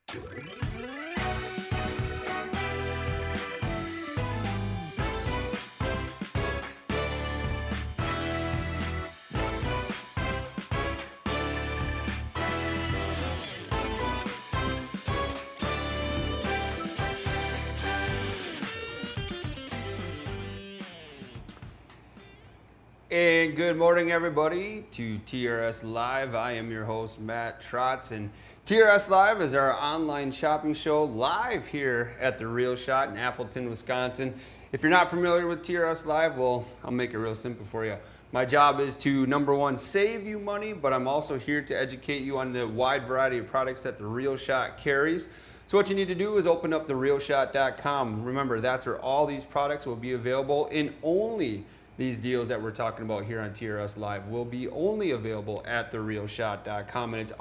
And good morning, everybody, to TRS Live. I am your host, Matt Trotz, and TRS Live is our online shopping show live here at The Real Shot in Appleton, Wisconsin. If you're not familiar with TRS Live, well, I'll make it real simple for you. My job is to, number one, save you money, but I'm also here to educate you on the wide variety of products that The Real Shot carries. So what you need to do is open up therealshot.com. Remember, that's where all these products will be available, and only these deals that we're talking about here on TRS Live will be only available at therealshot.com, and it's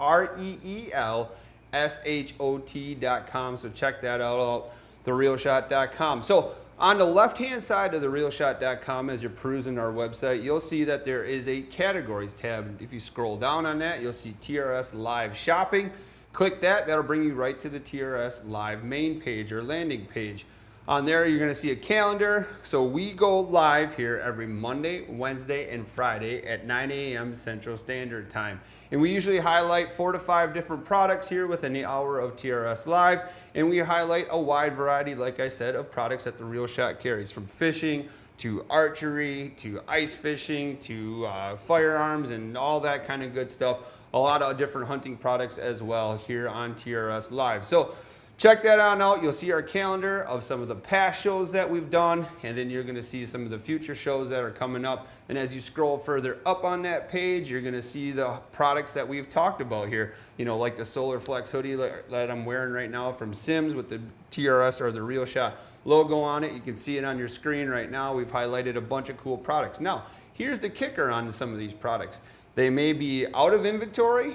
REELSHOT.com. So check that out, therealshot.com. So on the left-hand side of therealshot.com, as you're perusing our website, you'll see that there is a categories tab. If you scroll down on that, you'll see TRS Live Shopping. Click that, that'll bring you right to the TRS Live main page or landing page. On there, you're going to see a calendar. So we go live here every Monday, Wednesday, and Friday at 9 a.m. Central Standard Time. And we usually highlight 4 to 5 different products here within the hour of TRS Live. And we highlight a wide variety, like I said, of products that The Real Shot carries, from fishing to archery to ice fishing to firearms and all that kind of good stuff. A lot of different hunting products as well here on TRS Live. So check that on out. You'll see our calendar of some of the past shows that we've done, and then you're going to see some of the future shows that are coming up. And as you scroll further up on that page, you're going to see the products that we've talked about here. You know, like the Solar Flex hoodie that I'm wearing right now from Sims with the TRS or the Real Shot logo on it. You can see it on your screen right now. We've highlighted a bunch of cool products. Now, here's the kicker on some of these products. They may be out of inventory,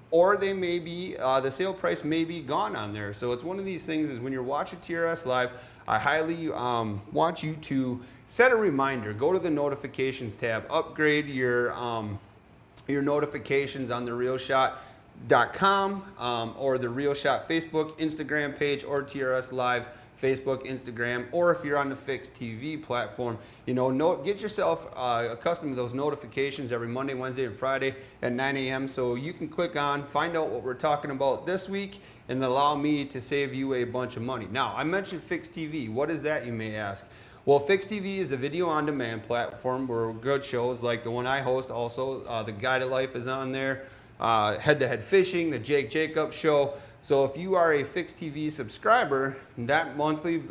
or they may be, the sale price may be gone on there. So it's one of these things is when you're watching TRS Live, I highly want you to set a reminder. Go to the notifications tab, upgrade your notifications on therealshot.com or the Real Shot Facebook, Instagram page, or TRS Live Facebook, Instagram, or if you're on the Fix TV platform, you know, get yourself accustomed to those notifications every Monday, Wednesday, and Friday at 9 a.m. so you can click on, find out what we're talking about this week, and allow me to save you a bunch of money. Now, I mentioned Fix TV. What is that, you may ask? Well, Fix TV is a video on demand platform where good shows like the one I host, also The Guided Life is on there, Head to Head Fishing, the Jake Jacobs Show. So if you are a Fix TV subscriber, that monthly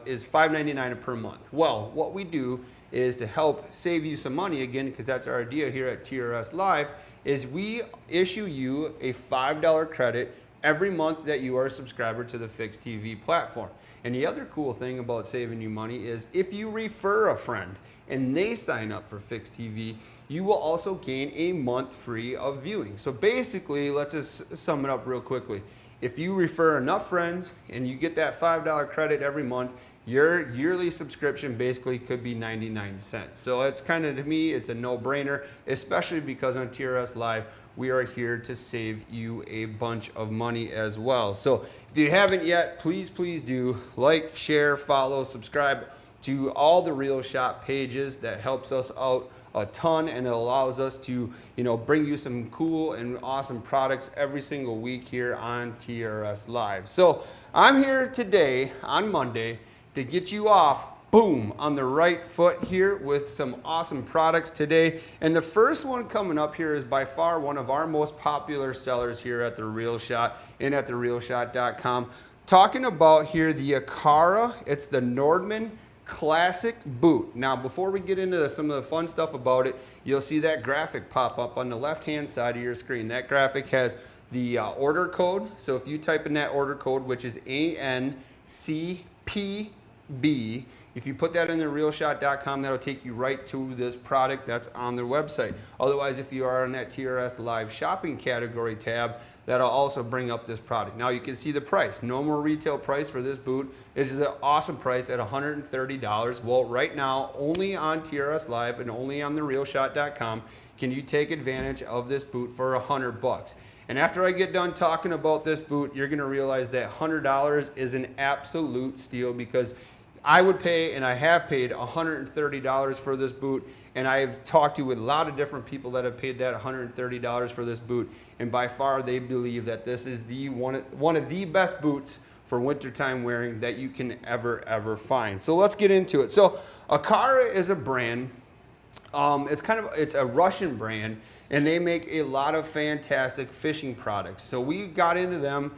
is $5.99 per month. Well, what we do is to help save you some money, again, because that's our idea here at TRS Live, is we issue you a $5 credit every month that you are a subscriber to the Fix TV platform. And the other cool thing about saving you money is if you refer a friend and they sign up for Fix TV, you will also gain a month free of viewing. So basically, let's just sum it up real quickly. If you refer enough friends and you get that $5 credit every month, your yearly subscription basically could be 99 cents. So it's kind of, to me, it's a no-brainer, especially because on TRS Live, we are here to save you a bunch of money as well. So if you haven't yet, please do like, share, follow, subscribe to all the Real Shot pages. That helps us out a ton, and it allows us to, you know, bring you some cool and awesome products every single week here on TRS Live. So I'm here today on Monday to get you off, boom, on the right foot here with some awesome products today. And the first one coming up here is by far one of our most popular sellers here at The Real Shot and at therealshot.com. Talking about here the Akara, it's the Nordman Classic boot. Now, before we get into some of the fun stuff about it, you'll see that graphic pop up on the left-hand side of your screen. That graphic has the order code. So if you type in that order code, which is ANCPB, if you put that in the realshot.com, that'll take you right to this product that's on their website. Otherwise, if you are on that TRS Live Shopping category tab, that'll also bring up this product. Now you can see the price. Normal retail price for this boot is an awesome price at $130. Well, right now, only on TRS Live and only on therealshot.com can you take advantage of this boot for $100. And after I get done talking about this boot, you're gonna realize that $100 is an absolute steal, because I would pay, and I have paid, $130 for this boot, and I've talked to a lot of different people that have paid that $130 for this boot, and by far they believe that this is the one of the best boots for wintertime wearing that you can ever find. So let's get into it. So Akara is a brand. It's a Russian brand, and they make a lot of fantastic fishing products. So we got into them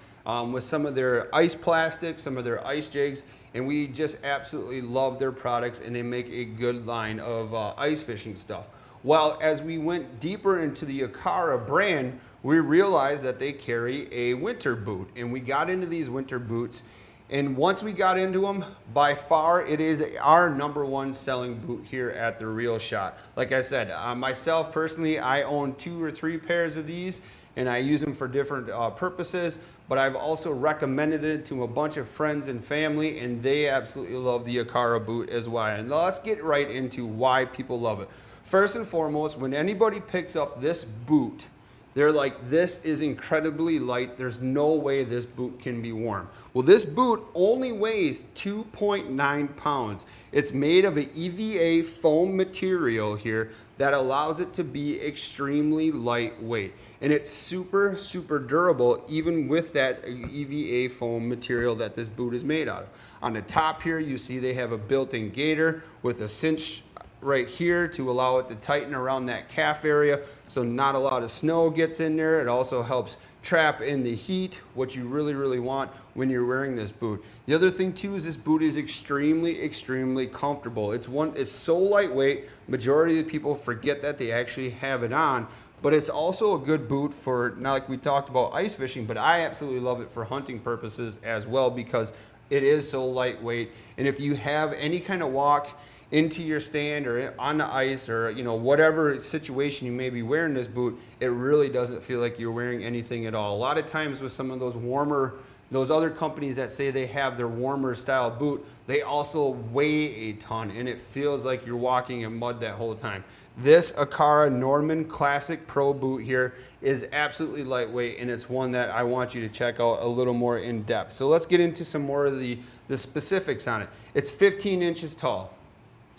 with some of their ice plastics, some of their ice jigs, and we just absolutely love their products, and they make a good line of ice fishing stuff. Well, as we went deeper into the Akara brand, we realized that they carry a winter boot, and we got into these winter boots. And once we got into them, by far, it is our #1 selling boot here at The Real Shot. Like I said, myself personally, I own 2 or 3 pairs of these, and I use them for different purposes, but I've also recommended it to a bunch of friends and family, and they absolutely love the Akara boot as well. And let's get right into why people love it. First and foremost, when anybody picks up this boot, they're like, this is incredibly light. There's no way this boot can be worn. Well, this boot only weighs 2.9 pounds. It's made of an EVA foam material here that allows it to be extremely lightweight. And it's super, super durable, even with that EVA foam material that this boot is made out of. On the top here, you see they have a built-in gaiter with a cinch right here to allow it to tighten around that calf area, so not a lot of snow gets in there. It also helps trap in the heat, what you really want when you're wearing this boot. The other thing too is this boot is extremely comfortable. It's so lightweight, majority of the people forget that they actually have it on, but it's also a good boot for, not like we talked about ice fishing, but I absolutely love it for hunting purposes as well, because it is so lightweight. And if you have any kind of walk into your stand or on the ice, or whatever situation you may be wearing this boot, it really doesn't feel like you're wearing anything at all. A lot of times with some of those other companies that say they have their warmer style boot, they also weigh a ton, and it feels like you're walking in mud that whole time. This Akara Nordman Classic Pro boot here is absolutely lightweight, and it's one that I want you to check out a little more in depth. So let's get into some more of the specifics on it. It's 15 inches tall.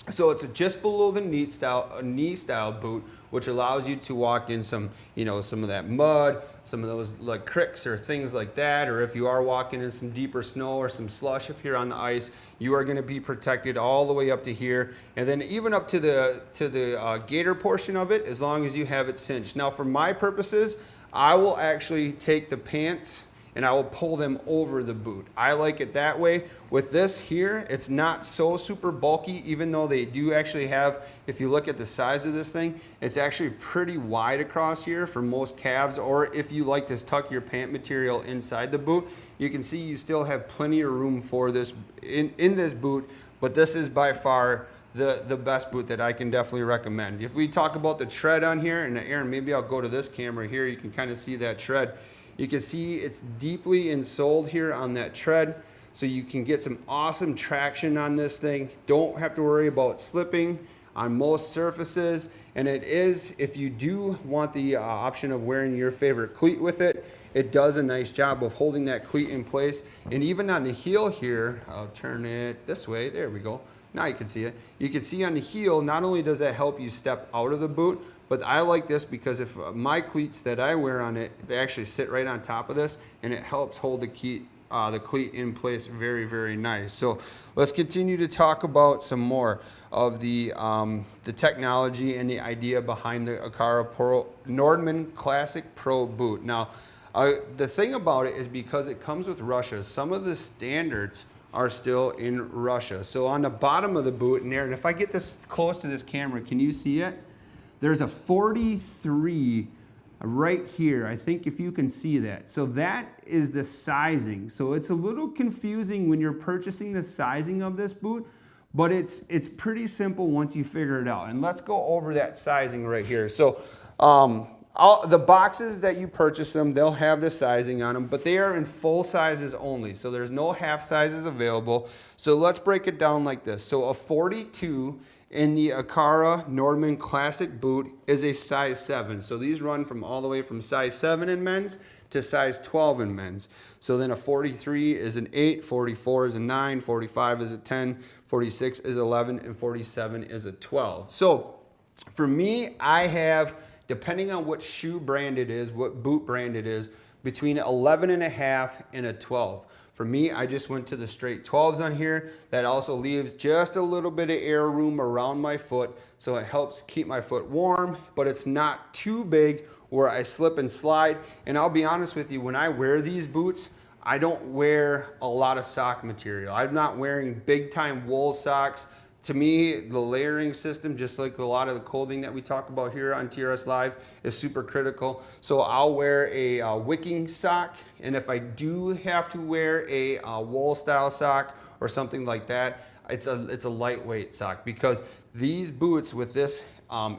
So it's just below the knee style boot, which allows you to walk in some of that mud, some of those like cricks or things like that, or if you are walking in some deeper snow or some slush, if you're on the ice, you are going to be protected all the way up to here, and then even up to the gaiter portion of it, as long as you have it cinched. Now, for my purposes, I will actually take the pants and I will pull them over the boot. I like it that way. With this here, it's not so super bulky, even though they do actually have, if you look at the size of this thing, it's actually pretty wide across here for most calves, or if you like to tuck your pant material inside the boot, you can see you still have plenty of room for this in this boot, but this is by far the best boot that I can definitely recommend. If we talk about the tread on here, and Aaron, maybe I'll go to this camera here, you can kind of see that tread. You can see it's deeply insoled here on that tread, so you can get some awesome traction on this thing. Don't have to worry about slipping on most surfaces, and it is, if you do want the option of wearing your favorite cleat with it, it does a nice job of holding that cleat in place. And even on the heel here, I'll turn it this way, there we go. Now you can see it. You can see on the heel, not only does that help you step out of the boot, but I like this because if my cleats that I wear on it, they actually sit right on top of this, and it helps hold the cleat in place very nice. So let's continue to talk about some more of the technology and the idea behind the Akara Nordman Classic Pro boot. Now, the thing about it is, because it comes with Russia, some of the standards are still in Russia. So on the bottom of the boot, and Aaron, if I get this close to this camera, can you see it? There's a 43 right here. I think if you can see that. So that is the sizing. So it's a little confusing when you're purchasing the sizing of this boot, but it's pretty simple once you figure it out. And let's go over that sizing right here. So the boxes that you purchase them, they'll have the sizing on them, but they are in full sizes only. So there's no half sizes available. So let's break it down like this. So a 42 And the Akara Nordman Classic boot is a size 7. So these run from all the way from size 7 in men's to size 12 in men's. So then a 43 is an 8, 44 is a 9, 45 is a 10, 46 is 11, and 47 is a 12. So for me, I have, depending on what shoe brand it is, what boot brand it is, between 11 and a half and a 12. For me, I just went to the straight 12s on here. That also leaves just a little bit of air room around my foot, so it helps keep my foot warm, but it's not too big where I slip and slide. And I'll be honest with you, when I wear these boots, I don't wear a lot of sock material. I'm not wearing big time wool socks. To me, the layering system, just like a lot of the clothing that we talk about here on TRS Live, is super critical. So I'll wear a wicking sock, and if I do have to wear a wool style sock or something like that, it's a lightweight sock, because these boots with this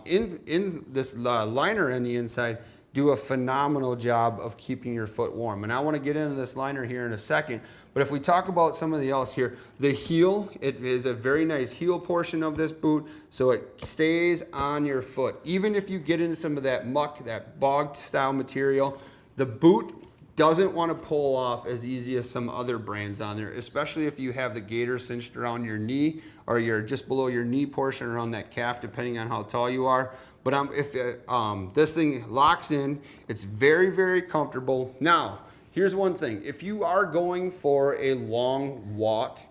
in this liner on the inside do a phenomenal job of keeping your foot warm. And I want to get into this liner here in a second, but if we talk about some of the else here, the heel, it is a very nice heel portion of this boot, so it stays on your foot. Even if you get into some of that muck, that bogged style material, the boot doesn't want to pull off as easy as some other brands on there, especially if you have the gaiter cinched around your knee, or you're just below your knee portion around that calf, depending on how tall you are. But if this thing locks in, it's very, very comfortable. Now, here's one thing. If you are going for a long walk,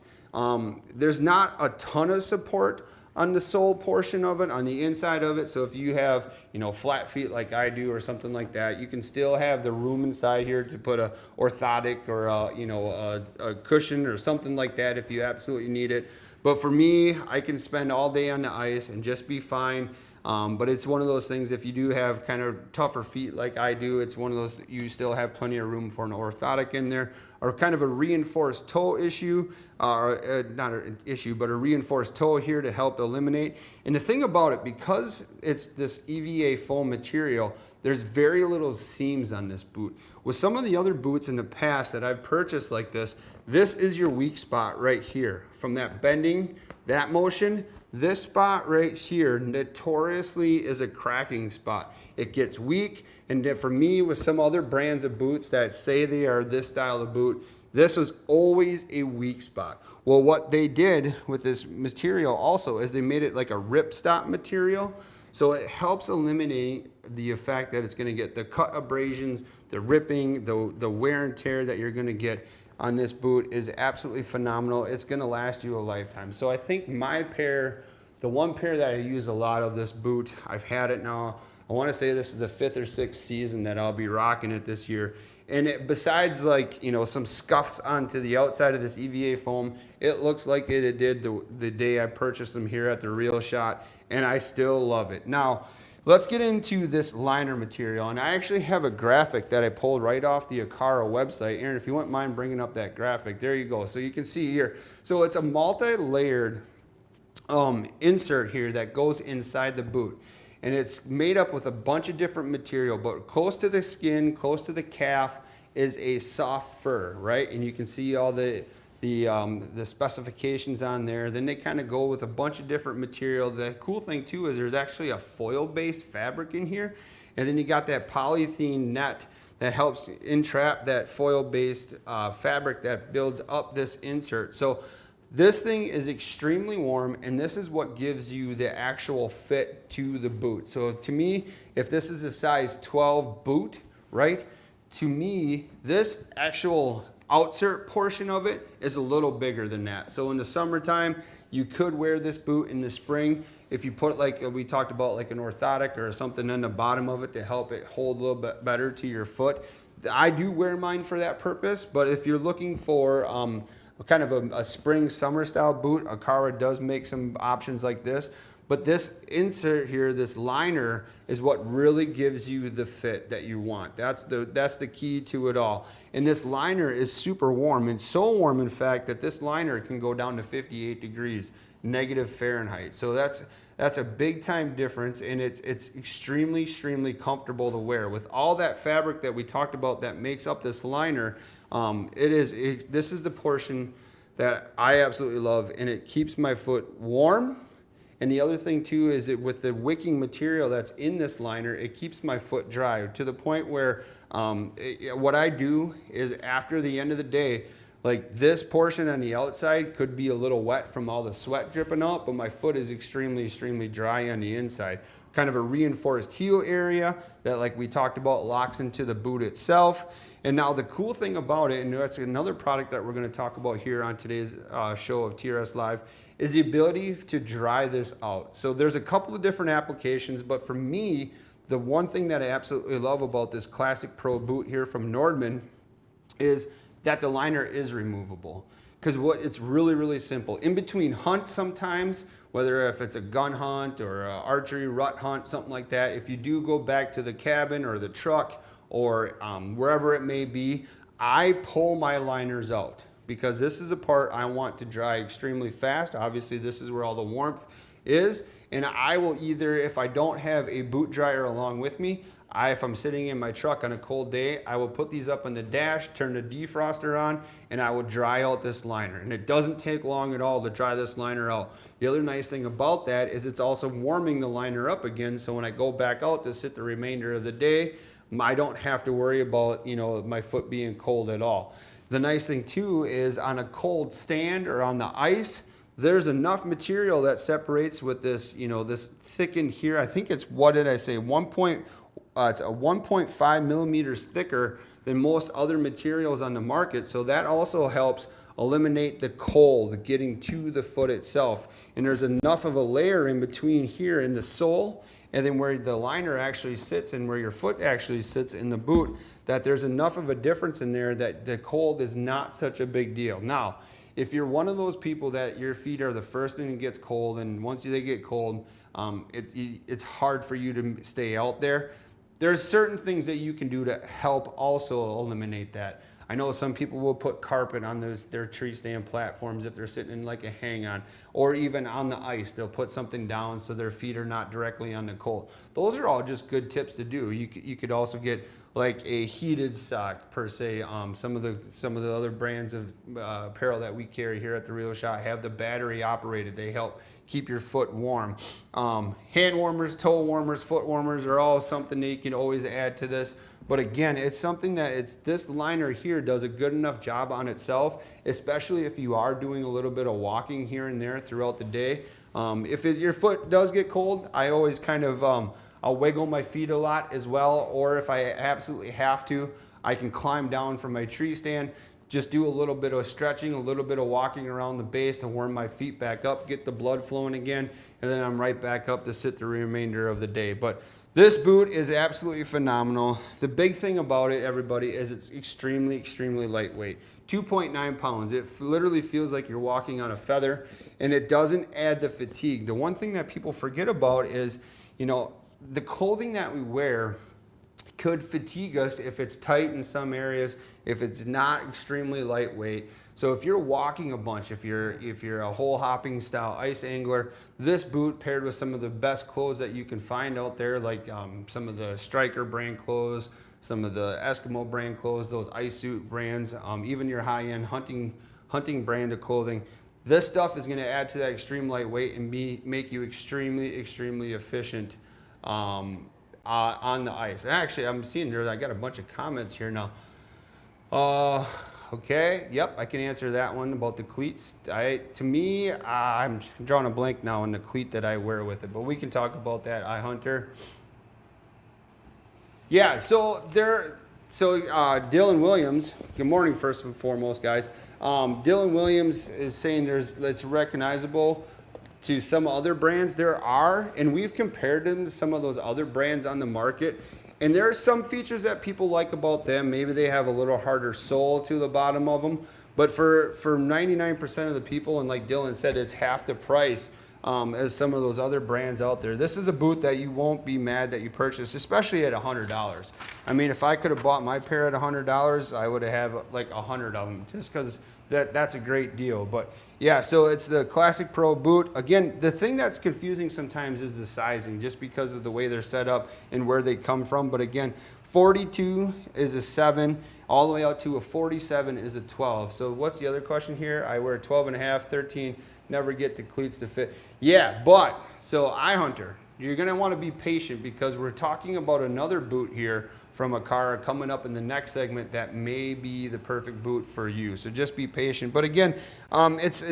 there's not a ton of support on the sole portion of it, on the inside of it. So if you have, flat feet like I do or something like that, you can still have the room inside here to put a orthotic or a cushion or something like that if you absolutely need it. But for me, I can spend all day on the ice and just be fine. But it's one of those things, if you do have kind of tougher feet like I do, it's one of those, you still have plenty of room for an orthotic in there, or kind of a reinforced toe issue, or not an issue, but a reinforced toe here to help eliminate. And the thing about it, because it's this EVA foam material, there's very little seams on this boot. With some of the other boots in the past that I've purchased like this is your weak spot right here. From that bending, that motion, this spot right here notoriously is a cracking spot. It gets weak, and for me, with some other brands of boots that say they are this style of boot, this was always a weak spot. Well, what they did with this material also is they made it like a ripstop material, so it helps eliminate the effect that it's going to get the cut abrasions, the ripping, the wear and tear that you're going to get on this boot is absolutely phenomenal. It's going to last you a lifetime. So I think my pair, the one pair that I use a lot of this boot, I've had it now, I want to say this is the 5th or 6th season that I'll be rocking it this year. And besides some scuffs onto the outside of this EVA foam, it looks like it did the day I purchased them here at the Real Shot, and I still love it. Now, let's get into this liner material, and I actually have a graphic that I pulled right off the Akara website. Aaron, if you wouldn't mind bringing up that graphic, there you go. So you can see here. So it's a multi-layered insert here that goes inside the boot, and it's made up with a bunch of different material, but close to the skin, close to the calf, is a soft fur, right? And you can see all the specifications on there. Then they kind of go with a bunch of different material. The cool thing too is there's actually a foil-based fabric in here, and then you got that polythene net that helps entrap that foil-based fabric that builds up this insert. So this thing is extremely warm, and this is what gives you the actual fit to the boot. So to me, if this is a size 12 boot, right, to me, this actual outsert portion of it is a little bigger than that. So in the summertime, you could wear this boot. In the spring, if you put, like we talked about, like an orthotic or something on the bottom of it to help it hold a little bit better to your foot, I do wear mine for that purpose. But if you're looking for kind of a spring summer style boot, Akara does make some options like this. But this insert here, this liner, is what really gives you the fit that you want. That's the key to it all. And this liner is super warm, and so warm, in fact, that this liner can go down to 58 degrees, negative Fahrenheit. So that's a big time difference, and it's extremely, extremely comfortable to wear. With all that fabric that we talked about that makes up this liner, this is the portion that I absolutely love, and it keeps my foot warm. And the other thing too is that with the wicking material that's in this liner, it keeps my foot dry to the point where what I do is after the end of the day, like this portion on the outside could be a little wet from all the sweat dripping out, but my foot is extremely dry on the inside. Kind of a reinforced heel area that, like we talked about, locks into the boot itself. And now the cool thing about it, and that's another product that we're going to talk about here on today's show of TRS Live, is the ability to dry this out. So there's a couple of different applications, but for me, the one thing that I absolutely love about this Classic Pro boot here from Nordman is that the liner is removable. Because it's really simple. In between hunts sometimes, whether if it's a gun hunt or an archery rut hunt, something like that, if you do go back to the cabin or the truck or wherever it may be, I pull my liners out because this is a part I want to dry extremely fast. Obviously, this is where all the warmth is. And I will either, if I don't have a boot dryer along with me, if I'm sitting in my truck on a cold day, I will put these up on the dash, turn the defroster on, and I will dry out this liner. And it doesn't take long at all to dry this liner out. The other nice thing about that is it's also warming the liner up again, so when I go back out to sit the remainder of the day, I don't have to worry about, my foot being cold at all. The nice thing too is on a cold stand or on the ice, there's enough material that separates with this, this thickened here. I think it's, what did I say, it's a 1.5 millimeters thicker than most other materials on the market. So that also helps eliminate the cold getting to the foot itself. And there's enough of a layer in between here in the sole and then where the liner actually sits and where your foot actually sits in the boot, that there's enough of a difference in there that the cold is not such a big deal. Now, if you're one of those people that your feet are the first thing that gets cold, and once they get cold, it's hard for you to stay out there, there's certain things that you can do to help also eliminate that. I know some people will put carpet on their tree stand platforms if they're sitting in like a hang-on, or even on the ice, they'll put something down so their feet are not directly on the cold. Those are all just good tips to do. You could also get like a heated sock per se. Some of the other brands of apparel that we carry here at the Real Shot have the battery operated. They help keep your foot warm. Hand warmers, toe warmers, foot warmers are all something that you can always add to this. But again, it's something that this liner here does a good enough job on itself, especially if you are doing a little bit of walking here and there throughout the day. If your foot does get cold, I always kind of, I'll wiggle my feet a lot as well, or if I absolutely have to, I can climb down from my tree stand, just do a little bit of stretching, a little bit of walking around the base to warm my feet back up, get the blood flowing again, and then I'm right back up to sit the remainder of the day. But this boot is absolutely phenomenal. The big thing about it, everybody, is it's extremely lightweight. 2.9 pounds. It literally feels like you're walking on a feather, and it doesn't add the fatigue. The one thing that people forget about is, the clothing that we wear could fatigue us if it's tight in some areas, if it's not extremely lightweight. So if you're walking a bunch, if you're a hole hopping style ice angler, this boot paired with some of the best clothes that you can find out there, like some of the Striker brand clothes, some of the Eskimo brand clothes, those ice suit brands, even your high-end hunting brand of clothing, this stuff is going to add to that extreme lightweight and make you extremely efficient on the ice. Actually, I'm seeing there, I got a bunch of comments here now. Okay, yep, I can answer that one about the cleats. To me, I'm drawing a blank now on the cleat that I wear with it, but we can talk about that, iHunter. Yeah, Dylan Williams, good morning first and foremost, guys. Dylan Williams is saying it's recognizable to some other brands. There are, and we've compared them to some of those other brands on the market. And there are some features that people like about them. Maybe they have a little harder sole to the bottom of them. But for 99% of the people, and like Dylan said, it's half the price as some of those other brands out there. This is a boot that you won't be mad that you purchased, especially at $100. I mean, if I could have bought my pair at $100, I would have like 100 of them, just because that's a great deal. But yeah, so it's the Classic Pro boot. Again, the thing that's confusing sometimes is the sizing, just because of the way they're set up and where they come from. But again, 42 is a 7, all the way out to a 47 is a 12. So what's the other question here? I wear 12 and a half, 13, never get the cleats to fit. Yeah, but, so iHunter, you're gonna wanna be patient because we're talking about another boot here from Akara coming up in the next segment that may be the perfect boot for you. So just be patient. But again, it's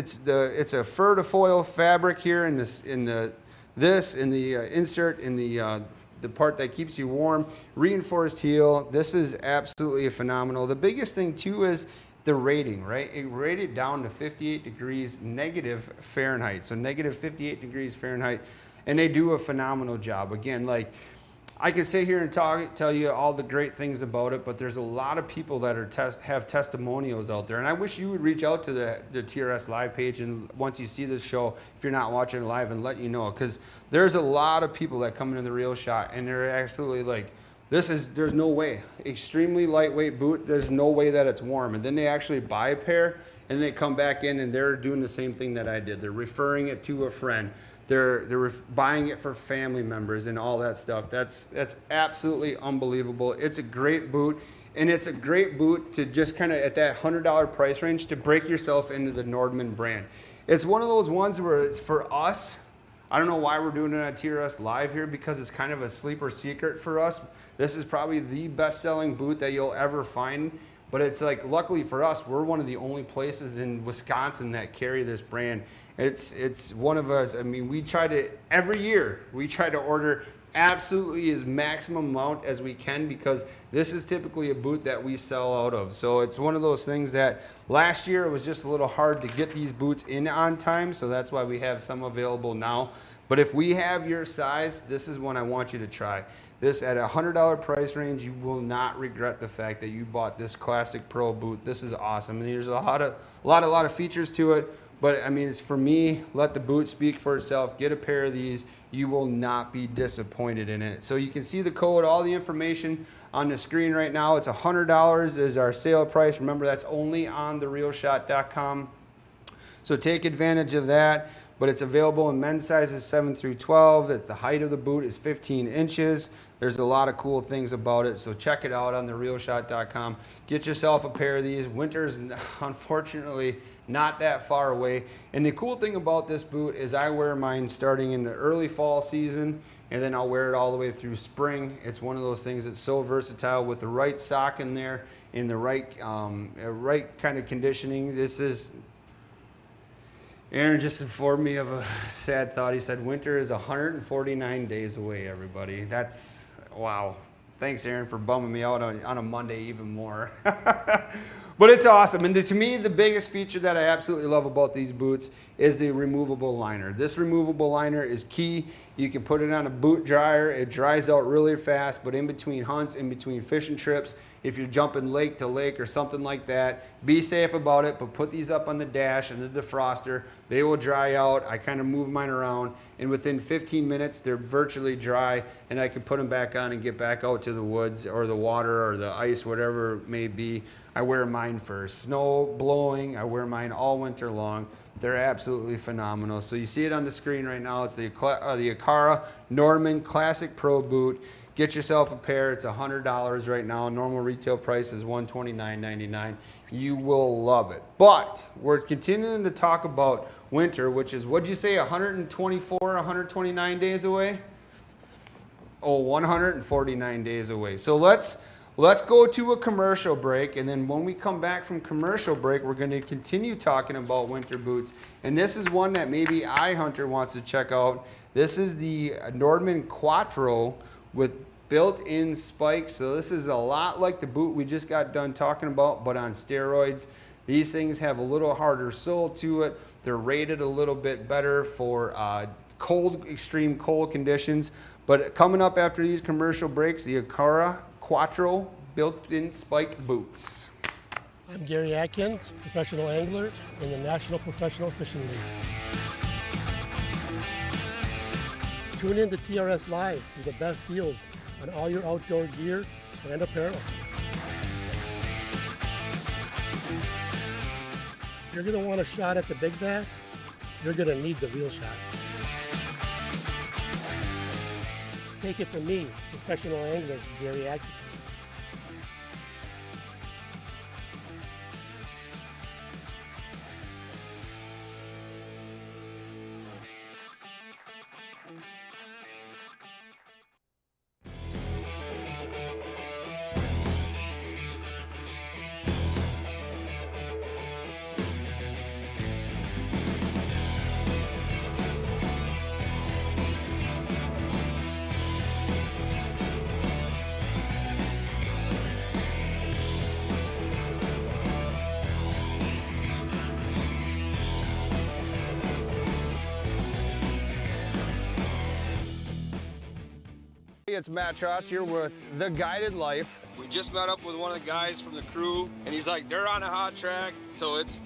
a fur to foil fabric here in the insert in the part that keeps you warm. Reinforced heel. This is absolutely phenomenal. The biggest thing too is the rating, right? It rated down to 58 degrees negative Fahrenheit. So negative 58 degrees Fahrenheit. And they do a phenomenal job. Again, like, I could sit here and tell you all the great things about it, but there's a lot of people that have testimonials out there. And I wish you would reach out to the TRS Live page, and once you see this show, if you're not watching it live, and let you know, because there's a lot of people that come into the Real Shot and they're absolutely like, there's no way. Extremely lightweight boot, there's no way that it's warm. And then they actually buy a pair and they come back in and they're doing the same thing that I did. They're referring it to a friend. They're buying it for family members and all that stuff. That's absolutely unbelievable. It's a great boot, and it's a great boot to just kind of at that $100 price range to break yourself into the Nordman brand. It's one of those ones where it's for us. I don't know why we're doing it on TRS Live here, because it's kind of a sleeper secret for us. This is probably the best-selling boot that you'll ever find. But it's like, luckily for us, we're one of the only places in Wisconsin that carry this brand. It's one of us. I mean, we try to, every year, we try to order absolutely as maximum amount as we can, because this is typically a boot that we sell out of. So it's one of those things that last year it was just a little hard to get these boots in on time. So that's why we have some available now. But if we have your size, this is one I want you to try. This at a $100 price range, you will not regret the fact that you bought this Classic Pro boot. This is awesome. And there's a lot of features to it. But I mean, it's for me, let the boot speak for itself. Get a pair of these. You will not be disappointed in it. So you can see the code, all the information on the screen right now. It's $100 is our sale price. Remember, that's only on therealshot.com. So take advantage of that. But it's available in men's sizes 7 through 12. It's the height of the boot is 15 inches. There's a lot of cool things about it. So check it out on therealshot.com. Get yourself a pair of these. Winter's unfortunately not that far away. And the cool thing about this boot is I wear mine starting in the early fall season, and then I'll wear it all the way through spring. It's one of those things that's so versatile with the right sock in there and the right kind of conditioning. This is... Aaron just informed me of a sad thought. He said winter is 149 days away, everybody. That's, wow. Thanks, Aaron, for bumming me out on a Monday even more. But it's awesome. And to me, the biggest feature that I absolutely love about these boots is the removable liner. This removable liner is key. You can put it on a boot dryer. It dries out really fast, but in between hunts, in between fishing trips, if you're jumping lake to lake or something like that, be safe about it, but put these up on the dash and the defroster. They will dry out. I kind of move mine around, and within 15 minutes, they're virtually dry, and I can put them back on and get back out to the woods or the water or the ice, whatever it may be. I wear mine for snow blowing. I wear mine all winter long. They're absolutely phenomenal. So you see it on the screen right now. It's the Akara Nordman Classic Pro boot. Get yourself a pair. It's $100 right now. Normal retail price is $129.99. You will love it. But we're continuing to talk about winter, which is, what'd you say, 124, 129 days away? Oh, 149 days away. So let's go to a commercial break, and then when we come back from commercial break, we're going to continue talking about winter boots. And this is one that maybe iHunter wants to check out. This is the Nordman Quattro with built-in spikes. So this is a lot like the boot we just got done talking about, but on steroids. These things have a little harder sole to it. They're rated a little bit better for extreme cold conditions. But coming up after these commercial breaks, the Akara Quattro built-in spike boots. I'm Gary Atkins, professional angler in the National Professional Fishing League. Tune in to TRS Live for the best deals on all your outdoor gear and apparel. If you're gonna want a shot at the big bass, you're gonna need the reel shot. Take it from me, professional angler, Gary Atkins. It's Matt Trotz here with The Guided Life. We just met up with one of the guys from the crew, and he's like, they're on a hot track, so it's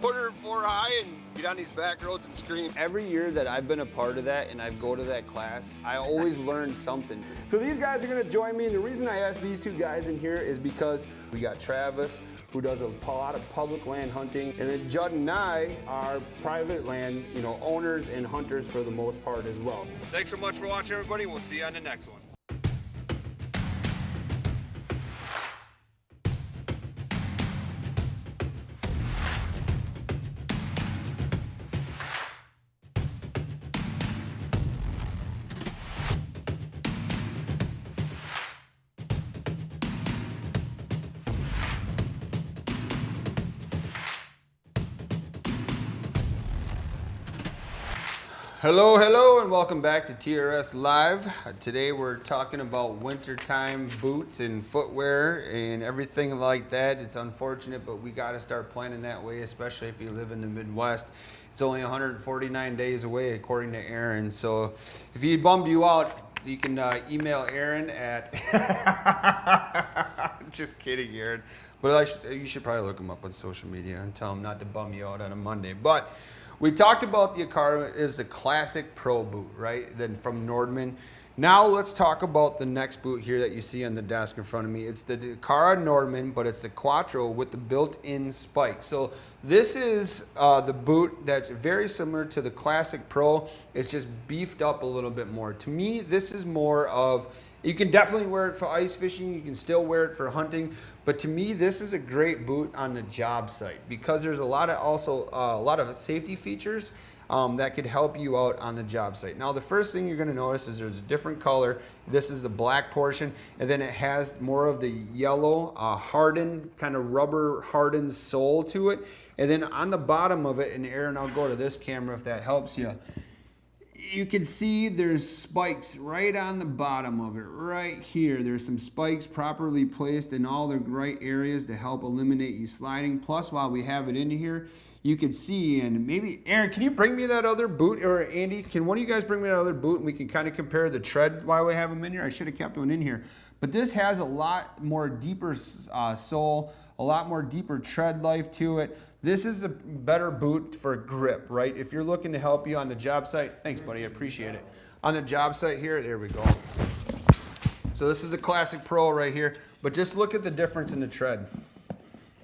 104 high, and get on these back roads and scream. Every year that I've been a part of that and I go to that class, I always learn something. So these guys are gonna join me, and the reason I asked these two guys in here is because we got Travis, who does a lot of public land hunting, and then Judd and I are private land, owners and hunters for the most part as well. Thanks so much for watching, everybody. We'll see you on the next one. Hello, and welcome back to TRS Live. Today we're talking about wintertime boots and footwear and everything like that. It's unfortunate, but we got to start planning that way, especially if you live in the Midwest. It's only 149 days away, according to Aaron. So if he bummed you out, you can email Aaron at... Just kidding, Aaron. But you should probably look him up on social media and tell him not to bum you out on a Monday. But we talked about the Akara is the classic pro boot, right? Then from Nordman. Now let's talk about the next boot here that you see on the desk in front of me. It's the Akara Nordman, but it's the Quattro with the built-in spike. So this is the boot that's very similar to the classic pro. It's just beefed up a little bit more. To me, this is more of, you can definitely wear it for ice fishing. You can still wear it for hunting. But to me, this is a great boot on the job site because there's a lot of safety features that could help you out on the job site. Now, the first thing you're going to notice is there's a different color. This is the black portion, and then it has more of the yellow, hardened, kind of rubber hardened sole to it. And then on the bottom of it, and Aaron, I'll go to this camera if that helps you. You can see there's spikes right on the bottom of it, right here. There's some spikes properly placed in all the right areas to help eliminate you sliding. Plus, while we have it in here, you can see, and maybe, Aaron, can you bring me that other boot? Or Andy, can one of you guys bring me that other boot and we can kind of compare the tread while we have them in here? I should have kept one in here. But this has a lot more deeper sole, a lot more deeper tread life to it. This is the better boot for grip, right? If you're looking to help you on the job site, thanks buddy, I appreciate it. On the job site here, there we go. So this is the Classic Pro right here, but just look at the difference in the tread.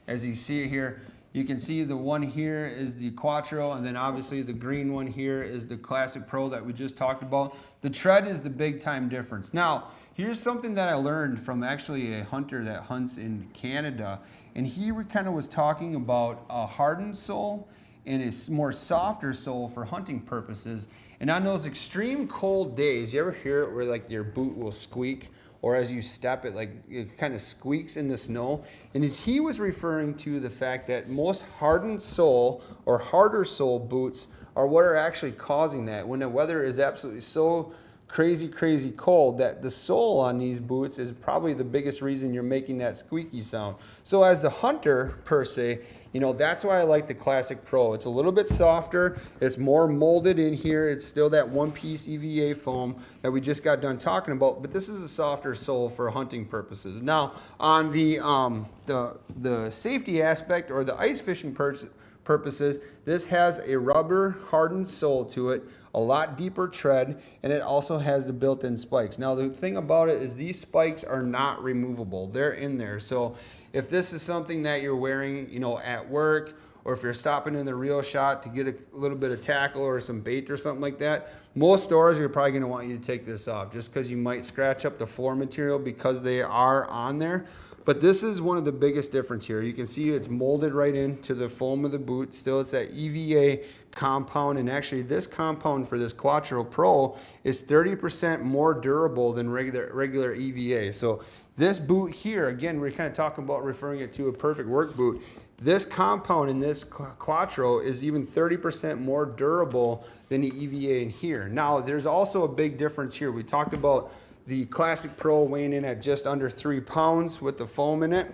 As you see it here, you can see the one here is the Quattro, and then obviously the green one here is the Classic Pro that we just talked about. The tread is the big time difference. Now, here's something that I learned from actually a hunter that hunts in Canada, and he kind of was talking about a hardened sole and a more softer sole for hunting purposes. And on those extreme cold days, you ever hear it where like your boot will squeak? Or as you step it, like it kind of squeaks in the snow. And he was referring to the fact that most hardened sole or harder sole boots are what are actually causing that. When the weather is absolutely so crazy cold, that the sole on these boots is probably the biggest reason you're making that squeaky sound. So as the hunter per se, that's why I like the Classic Pro. It's a little bit softer. It's more molded in here. It's still that one-piece EVA foam that we just got done talking about, but this is a softer sole for hunting purposes. Now, on the safety aspect or the ice fishing purposes, this has a rubber hardened sole to it, a lot deeper tread, and it also has the built-in spikes. Now the thing about it is these spikes are not removable. They're in there. So if this is something that you're wearing, at work, or if you're stopping in the reel shot to get a little bit of tackle or some bait or something like that, most stores are probably going to want you to take this off just because you might scratch up the floor material because they are on there. But this is one of the biggest difference here. You can see it's molded right into the foam of the boot. Still, it's that EVA compound, and actually this compound for this Quattro Pro is 30% more durable than regular EVA. So this boot here, again, we're kind of talking about referring it to a perfect work boot. This compound in this Quattro is even 30% more durable than the EVA in here. Now, there's also a big difference here. We talked about the Classic Pro weighing in at just under 3 pounds with the foam in it,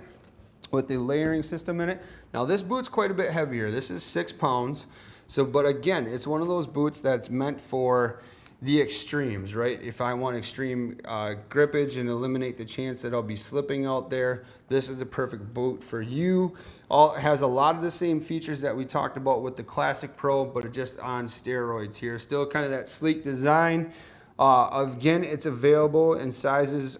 with the layering system in it. Now this boot's quite a bit heavier. This is 6 pounds. So, but again, it's one of those boots that's meant for the extremes, right? If I want extreme grippage and eliminate the chance that I'll be slipping out there, this is the perfect boot for you. It has a lot of the same features that we talked about with the Classic Pro, but just on steroids here. Still kind of that sleek design. Again, it's available in sizes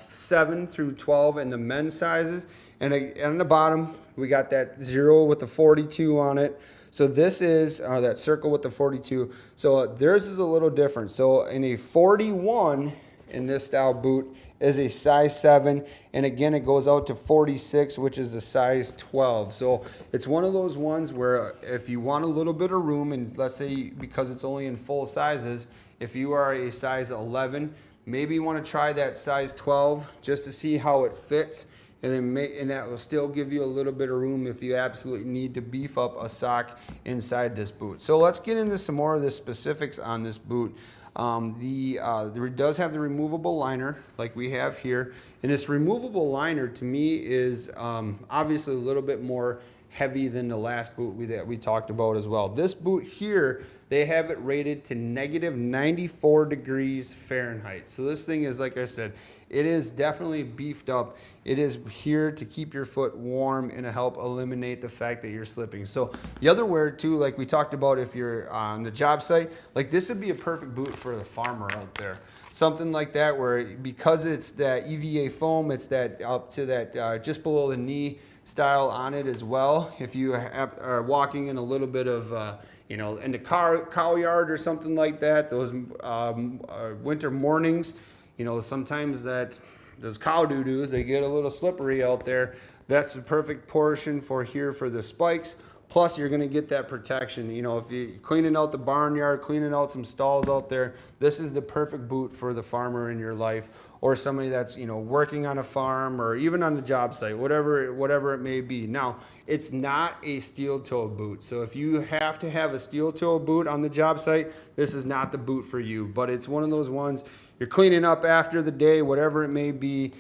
7 through 12 in the men's sizes. And on the bottom, we got that 0 with the 42 on it. So this is that circle with the 42. So theirs is a little different. So in a 41 in this style boot is a size 7. And again, it goes out to 46, which is a size 12. So it's one of those ones where if you want a little bit of room, and let's say because it's only in full sizes, if you are a size 11, maybe you want to try that size 12 just to see how it fits, and then that will still give you a little bit of room if you absolutely need to beef up a sock inside this boot. So let's get into some more of the specifics on this boot. It does have the removable liner like we have here, and this removable liner to me is obviously a little bit more heavy than the last boot that we talked about as well. This boot here, they have it rated to -94 degrees Fahrenheit. So this thing is, like I said, it is definitely beefed up. It is here to keep your foot warm and to help eliminate the fact that you're slipping. So the other wear too, like we talked about, if you're on the job site, like this would be a perfect boot for the farmer out there. Something like that where, because it's that EVA foam, it's that up to that just below the knee style on it as well. If you are walking in a little bit of in the cow yard or something like that, those winter mornings, sometimes those cow doo-doos, they get a little slippery out there. That's the perfect portion for the spikes. Plus, you're going to get that protection. If you're cleaning out the barnyard, cleaning out some stalls out there, this is the perfect boot for the farmer in your life, or somebody that's working on a farm, or even on the job site, whatever it may be. Now, it's not a steel-toe boot, so if you have to have a steel-toe boot on the job site, this is not the boot for you. But it's one of those ones you're cleaning up after the day, whatever it may be.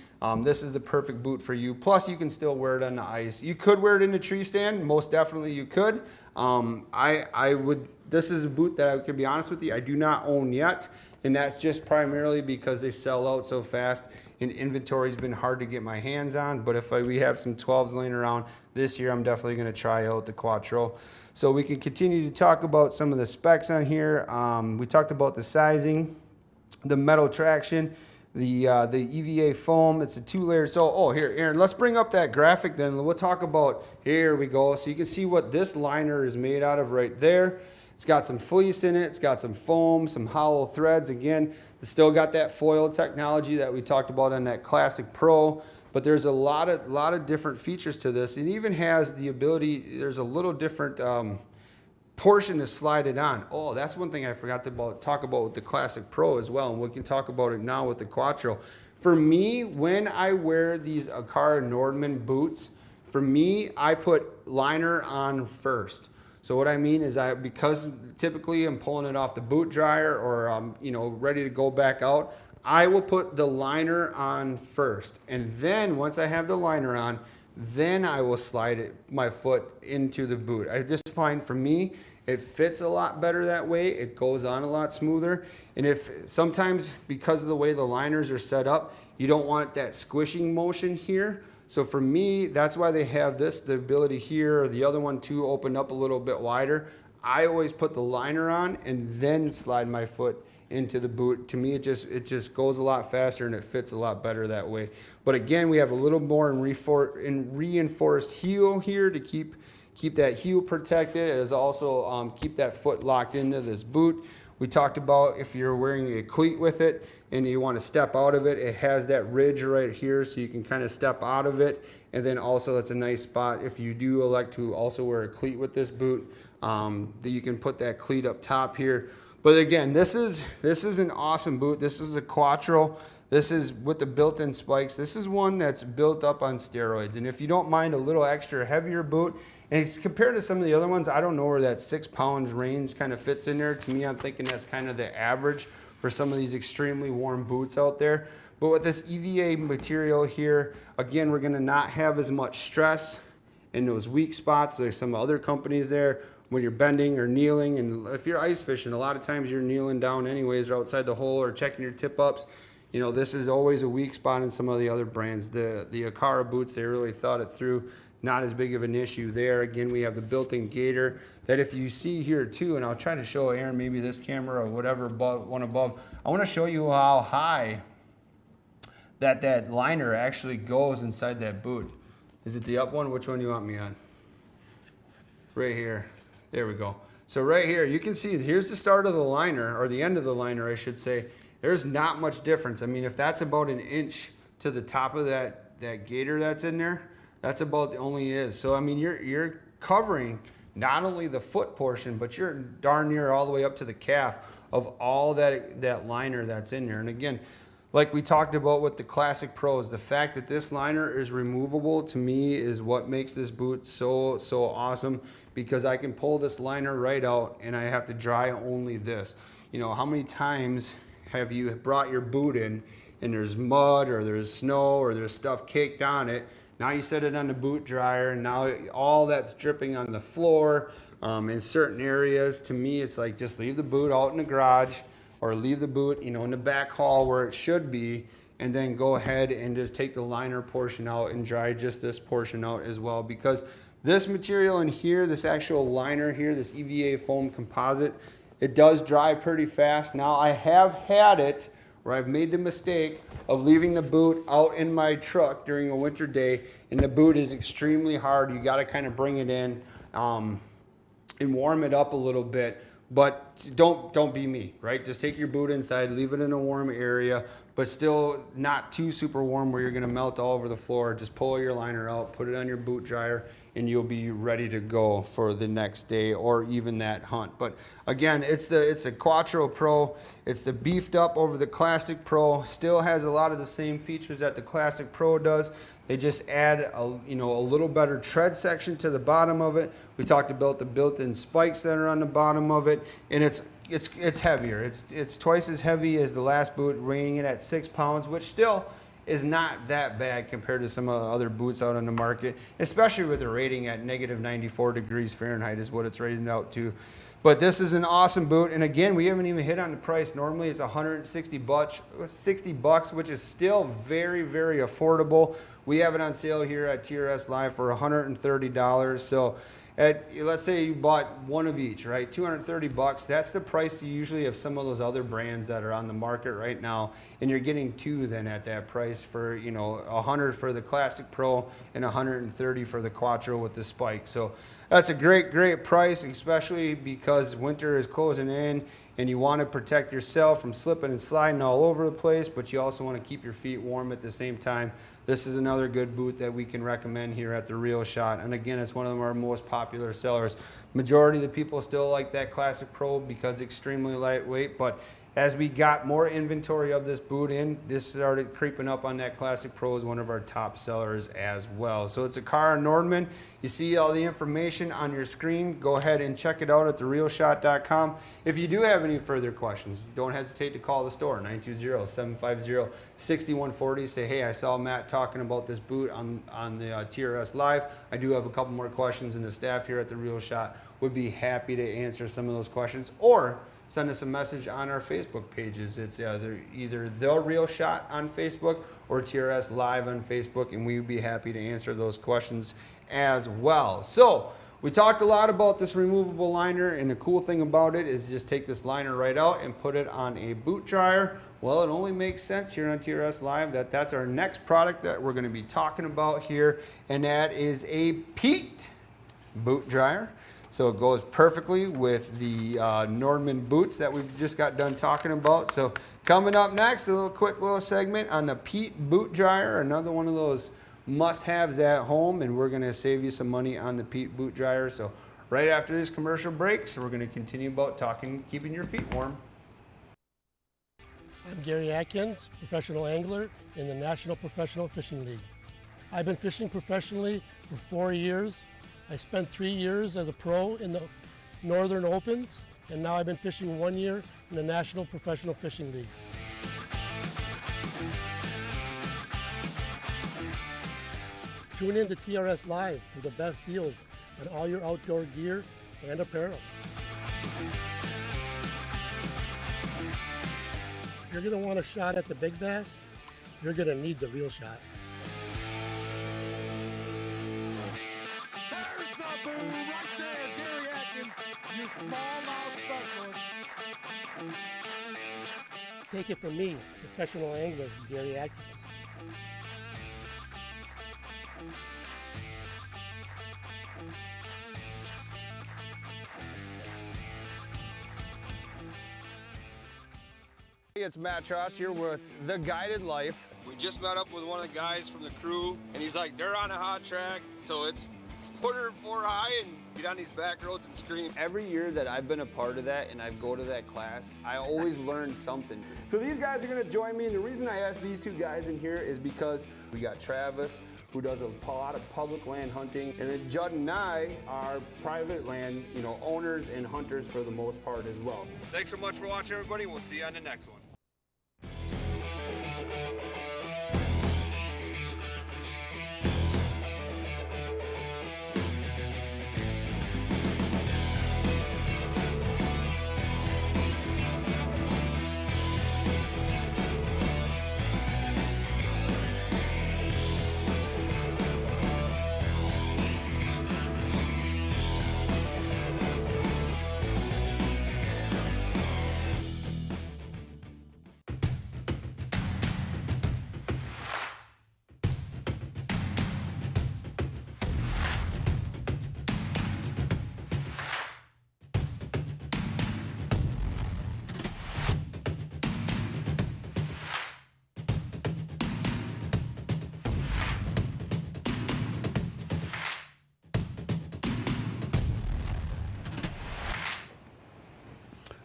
This is the perfect boot for you. Plus, you can still wear it on the ice. You could wear it in a tree stand. Most definitely you could. I would. This is a boot that I could be honest with you, I do not own yet. And that's just primarily because they sell out so fast and inventory's been hard to get my hands on. But if we have some 12s laying around this year, I'm definitely going to try out the Quattro. So we can continue to talk about some of the specs on here. We talked about the sizing, the metal traction, the EVA foam. It's a 2-layer. So, here, Aaron, let's bring up that graphic then. We'll talk about, here we go. So you can see what this liner is made out of right there. It's got some fleece in it. It's got some foam, some hollow threads. Again, it's still got that foil technology that we talked about on that Classic Pro. But there's a lot of different features to this. It even has the ability, there's a little different portion to slide it on. Oh, that's one thing I forgot to talk about with the Classic Pro as well. And we can talk about it now with the Quattro. For me, when I wear these Akara Nordman boots, for me, I put liner on first. So what I mean is because typically I'm pulling it off the boot dryer or I'm ready to go back out, I will put the liner on first. And then once I have the liner on, then I will slide my foot into the boot. I just find for me, it fits a lot better that way. It goes on a lot smoother. And if sometimes because of the way the liners are set up, you don't want that squishing motion here. So for me, that's why they have the ability here, or the other one too, open up a little bit wider. I always put the liner on and then slide my foot into the boot. To me, it just goes a lot faster and it fits a lot better that way. But again, we have a little more in reinforced heel here to keep keep that heel protected. It is also keep that foot locked into this boot. We talked about if you're wearing a cleat with it and you want to step out of it, it has that ridge right here so you can kind of step out of it. And then also that's a nice spot if you do elect to also wear a cleat with this boot, that you can put that cleat up top here. But again, this is an awesome boot. This is a Quattro. This is with the built-in spikes. This is one that's built up on steroids. And if you don't mind a little extra heavier boot, and it's compared to some of the other ones, I don't know where that 6 pounds range kind of fits in there. To me, I'm thinking that's kind of the average for some of these extremely warm boots out there. But with this EVA material here, again, we're gonna not have as much stress in those weak spots. There's some other companies there when you're bending or kneeling, and if you're ice fishing, a lot of times you're kneeling down anyways or outside the hole or checking your tip ups. You know, this is always a weak spot in some of the other brands. The Akara boots, they really thought it through. Not as big of an issue there. Again, we have the built-in gaiter that if you see here too, and I'll try to show Aaron maybe this camera or whatever one above. I want to show you how high that liner actually goes inside that boot. Is it the up one? Which one do you want me on? Right here. There we go. So right here, you can see here's the start of the liner, or the end of the liner, I should say. There's not much difference. I mean, if that's about an inch to the top of that gaiter that's in there, that's about the only is. So I mean, you're covering not only the foot portion, but you're darn near all the way up to the calf of all that liner that's in there. And again, like we talked about with the Classic Pros, the fact that this liner is removable to me is what makes this boot so awesome, because I can pull this liner right out and I have to dry only this. You know, how many times have you brought your boot in and there's mud or there's snow or there's stuff caked on it? Now you set it on the boot dryer and now all that's dripping on the floor in certain areas. To me, it's like just leave the boot out in the garage or leave the boot, you know, in the back hall where it should be, and then go ahead and just take the liner portion out and dry just this portion out as well. Because this material in here, this actual liner here, this EVA foam composite, it does dry pretty fast. Now I have had it where I've made the mistake of leaving the boot out in my truck during a winter day, and the boot is extremely hard. You got to kind of bring it in and warm it up a little bit. But don't be me, right? Just take your boot inside, leave it in a warm area, but still not too super warm where you're gonna melt all over the floor. Just pull your liner out, put it on your boot dryer, and you'll be ready to go for the next day or even that hunt. But again, it's a Quattro Pro. It's the beefed up over the Classic Pro. Still has a lot of the same features that the Classic Pro does. They just add a little better tread section to the bottom of it. We talked about the built-in spikes that are on the bottom of it, and it's heavier. It's twice as heavy as the last boot, weighing it at 6 pounds, which still is not that bad compared to some of the other boots out on the market, especially with the rating at -94 degrees Fahrenheit is what it's rated out to. But this is an awesome boot, and again, we haven't even hit on the price. Normally it's $160, which is still very, very affordable. We have it on sale here at TRS Live for $130. So let's say you bought one of each, right? $230. That's the price usually of some of those other brands that are on the market right now, and you're getting two then at that price for, you know, $100 for the Classic Pro and $130 for the Quattro with the spike. So that's a great price, especially because winter is closing in and you want to protect yourself from slipping and sliding all over the place, but you also want to keep your feet warm at the same time. This is another good boot that we can recommend here at The Real Shot. And again, it's one of our most popular sellers. Majority of the people still like that Classic Pro because it's extremely lightweight, but as we got more inventory of this boot in, this started creeping up on that Classic Pro as one of our top sellers as well. So it's Akara Nordman. You see all the information on your screen. Go ahead and check it out at therealshot.com. If you do have any further questions, don't hesitate to call the store, 920-750-6140. Say, hey, I saw Matt talking about this boot on the TRS Live. I do have a couple more questions, and the staff here at The Real Shot would be happy to answer some of those questions. Or send us a message on our Facebook pages. It's either The Real Shot on Facebook or TRS Live on Facebook, and we would be happy to answer those questions as well. So we talked a lot about this removable liner, and the cool thing about it is just take this liner right out and put it on a boot dryer. Well, it only makes sense here on TRS Live that's our next product that we're going to be talking about here, and that is a peaked boot dryer. So it goes perfectly with the Nordman boots that we've just got done talking about. So coming up next, a quick little segment on the Pete boot dryer, another one of those must-haves at home, and we're gonna save you some money on the Pete boot dryer. So right after this commercial break, so we're gonna continue about talking, keeping your feet warm. I'm Gary Atkins, professional angler in the National Professional Fishing League. I've been fishing professionally for 4 years. I spent 3 years as a pro in the Northern Opens, and now I've been fishing 1 year in the National Professional Fishing League. Tune in to TRS Live for the best deals on all your outdoor gear and apparel. If you're going to want a shot at the big bass, you're going to need the real shot. There's the boom right there, Gary Atkins, your smallmouth specialist. Take it from me, professional angler Gary Atkins. It's Matt Trotz here with The Guided Life. We just met up with one of the guys from the crew, and he's like, they're on a hot track, so it's put her 4 high and get on these back roads and scream. Every year that I've been a part of that and I go to that class, I always learn something. So these guys are gonna join me, and the reason I asked these two guys in here is because we got Travis, who does a lot of public land hunting, and then Judd and I are private land, owners and hunters for the most part as well. Thanks so much for watching, everybody. We'll see you on the next one.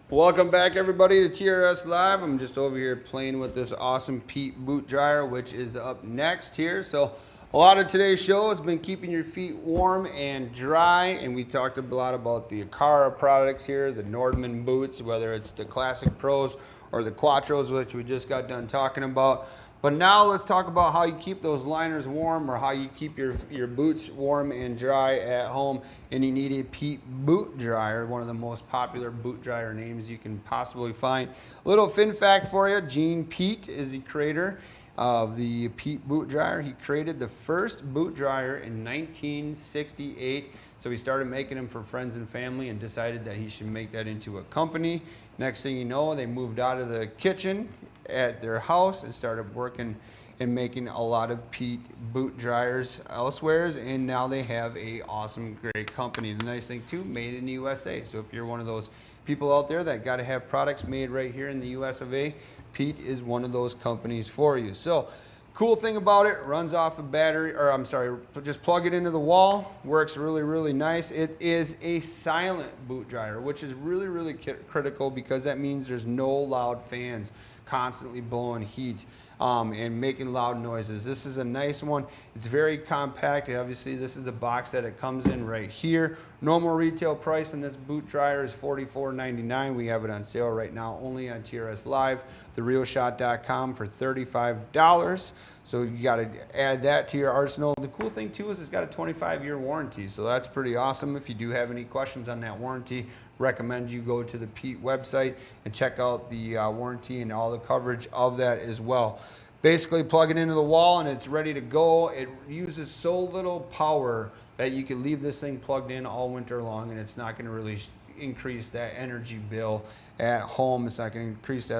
Welcome back, everybody, to TRS Live. I'm just over here playing with this awesome Pete boot dryer, which is up next here. So a lot of today's show has been keeping your feet warm and dry, and we talked a lot about the Akara products here, the Nordman boots, whether it's the Classic Pros or the Quattros, which we just got done talking about. But now let's talk about how you keep those liners warm, or how you keep your boots warm and dry at home. And you need a Pete boot dryer, one of the most popular boot dryer names you can possibly find. A little fun fact for you, Gene Pete is the creator of the Pete boot dryer. He created the first boot dryer in 1968. So he started making them for friends and family and decided that he should make that into a company. Next thing you know, they moved out of the kitchen at their house and started working and making a lot of Pete boot dryers elsewhere, and now they have a awesome, great company. The nice thing too, made in the USA. So if you're one of those people out there that got to have products made right here in the US of A, Pete is one of those companies for you. So cool thing about it, runs off a battery, or I'm sorry, just plug it into the wall, works really, really nice. It is a silent boot dryer, which is really, really critical, because that means there's no loud fans constantly blowing heat and making loud noises. This is a nice one. It's very compact. Obviously, this is the box that it comes in right here. Normal retail price on this boot dryer is $44.99. We have it on sale right now only on TRS Live, therealshot.com for $35. So you got to add that to your arsenal. The cool thing too is it's got a 25-year warranty, so that's pretty awesome. If you do have any questions on that warranty, recommend you go to the Pete website and check out the warranty and all the coverage of that as well. Basically plug it into the wall and it's ready to go. It uses so little power that you can leave this thing plugged in all winter long, and it's not going to really increase that energy bill at home. It's not going to increase that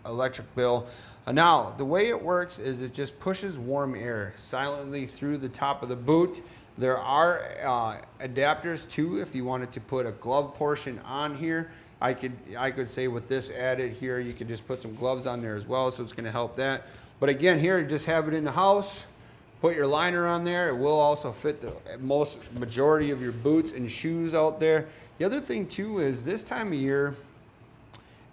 electric bill. Now, the way it works is it just pushes warm air silently through the top of the boot. There are adapters too if you wanted to put a glove portion on here. I could say with this added here, you could just put some gloves on there as well, so it's going to help that. But again, here, just have it in the house. Put your liner on there. It will also fit the majority of your boots and shoes out there. The other thing too is this time of year,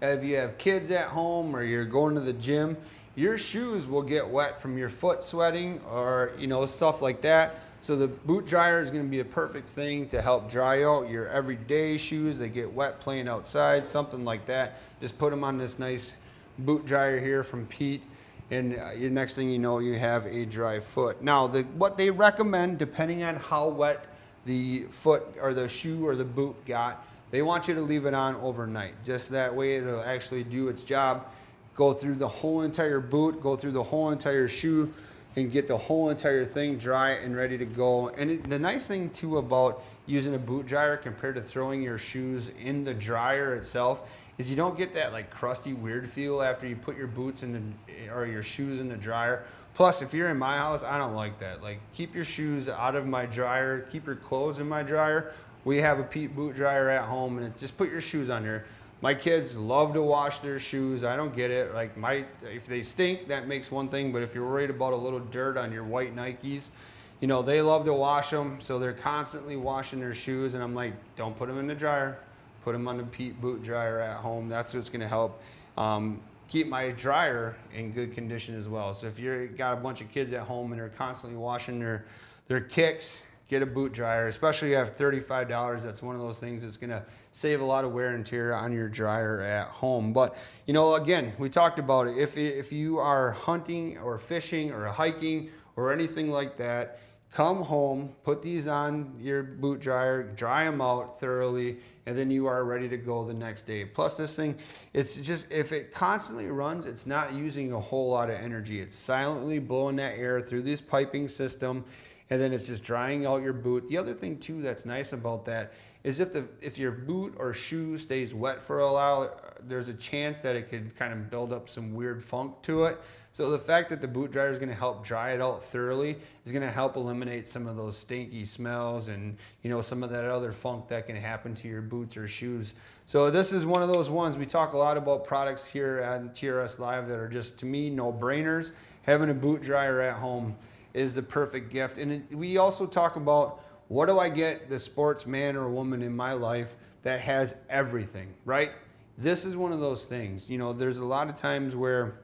if you have kids at home or you're going to the gym, your shoes will get wet from your foot sweating or stuff like that. So the boot dryer is going to be a perfect thing to help dry out your everyday shoes. They get wet playing outside, something like that. Just put them on this nice boot dryer here from Pete, and your next thing you know, you have a dry foot. Now, what they recommend, depending on how wet the foot or the shoe or the boot got, they want you to leave it on overnight. Just that way it'll actually do its job, go through the whole entire boot, go through the whole entire shoe, and get the whole entire thing dry and ready to go. And the nice thing too about using a boot dryer compared to throwing your shoes in the dryer itself is you don't get that like crusty weird feel after you put your boots or your shoes in the dryer. Plus, if you're in my house, I don't like that. Like, keep your shoes out of my dryer, keep your clothes in my dryer. We have a Pete boot dryer at home, and just put your shoes on there. My kids love to wash their shoes. I don't get it. Like, if they stink, that makes one thing. But if you're worried about a little dirt on your white Nikes, they love to wash them. So they're constantly washing their shoes. And I'm like, don't put them in the dryer. Put them on the Pete boot dryer at home. That's what's going to help keep my dryer in good condition as well. So if you've got a bunch of kids at home and they're constantly washing their kicks, get a boot dryer, especially if you have $35. That's one of those things that's going to save a lot of wear and tear on your dryer at home. But, again, we talked about it. If you are hunting or fishing or hiking or anything like that, come home, put these on your boot dryer, dry them out thoroughly, and then you are ready to go the next day. Plus this thing, it's just, if it constantly runs, it's not using a whole lot of energy. It's silently blowing that air through this piping system, and then it's just drying out your boot. The other thing too that's nice about that is if your boot or shoe stays wet for a while, there's a chance that it could kind of build up some weird funk to it. So the fact that the boot dryer is going to help dry it out thoroughly is going to help eliminate some of those stinky smells and some of that other funk that can happen to your boots or shoes. So this is one of those ones. We talk a lot about products here at TRS Live that are just, to me, no-brainers. Having a boot dryer at home is the perfect gift. And we also talk about, what do I get the sportsman or woman in my life that has everything, right? This is one of those things. There's a lot of times where,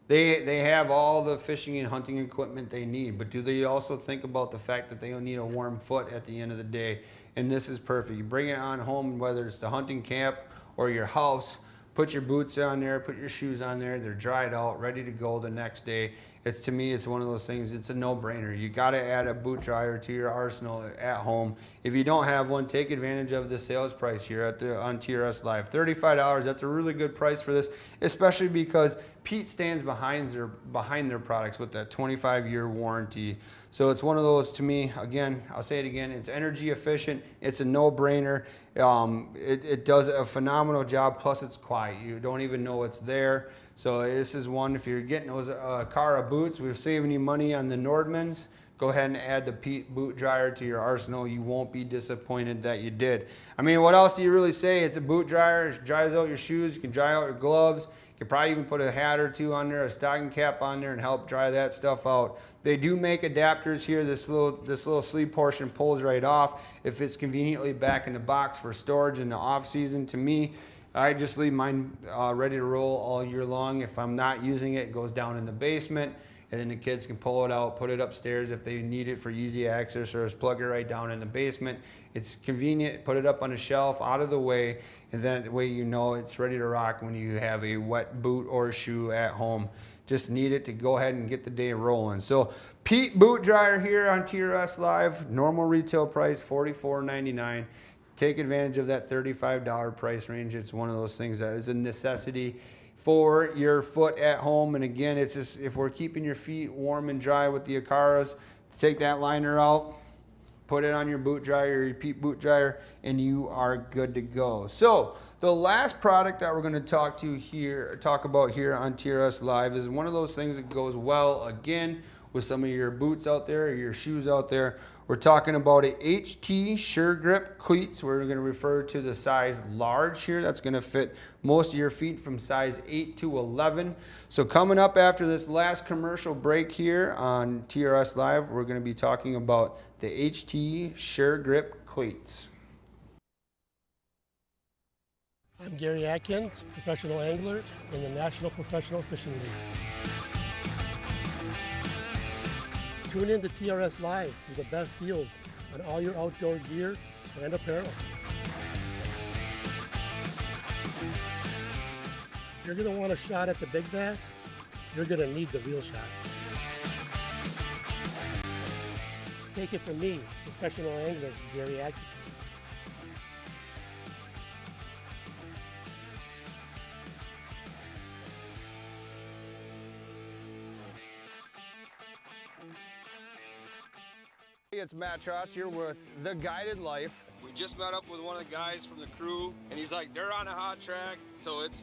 they have all the fishing and hunting equipment they need, but do they also think about the fact that they need a warm foot at the end of the day? And this is perfect. You bring it on home, whether it's the hunting camp or your house, put your boots on there, put your shoes on there, they're dried out, ready to go the next day. To me, it's one of those things, it's a no-brainer. You got to add a boot dryer to your arsenal at home. If you don't have one, take advantage of the sales price here on TRS Live. $35, that's a really good price for this, especially because Pete stands behind their products with that 25-year warranty. So it's one of those, to me, again, I'll say it again, it's energy efficient, it's a no-brainer. It does a phenomenal job, plus it's quiet. You don't even know it's there. So this is one, if you're getting those Akara boots, we're saving you money on the Nordmans. Go ahead and add the Pete boot dryer to your arsenal. You won't be disappointed that you did. I mean, what else do you really say? It's a boot dryer. It dries out your shoes. You can dry out your gloves. You could probably even put a hat or two on there, a stocking cap on there, and help dry that stuff out. They do make adapters here. This little sleeve portion pulls right off if it's conveniently back in the box for storage in the off season. To me, I just leave mine ready to roll all year long. If I'm not using it, it goes down in the basement, and then the kids can pull it out, put it upstairs if they need it for easy access, or just plug it right down in the basement. It's convenient. Put it up on a shelf, out of the way, and then that way it's ready to rock when you have a wet boot or shoe at home. Just need it to go ahead and get the day rolling. So Pete boot dryer here on TRS Live. Normal retail price $44.99. Take advantage of that $35 price range. It's one of those things that is a necessity for your foot at home. And again, it's just, if we're keeping your feet warm and dry with the Akaras, take that liner out, put it on your boot dryer, your Pete boot dryer, and you are good to go. So the last product that we're going to talk about here on TRS Live is one of those things that goes well again with some of your boots out there or your shoes out there. We're talking about a HT Sure Grip cleats. We're going to refer to the size large here. That's going to fit most of your feet from size 8 to 11. So coming up after this last commercial break here on TRS Live, we're going to be talking about the HT Sure Grip cleats. I'm Gary Atkins, professional angler in the National Professional Fishing League. Tune in to TRS Live for the best deals on all your outdoor gear and apparel. If you're going to want a shot at the big bass, you're going to need the real shot. Take it from me, professional angler Gary Atkins. Hey, it's Matt Trotz here with The Guided Life. We just met up with one of the guys from the crew, and he's like, they're on a hot track, so it's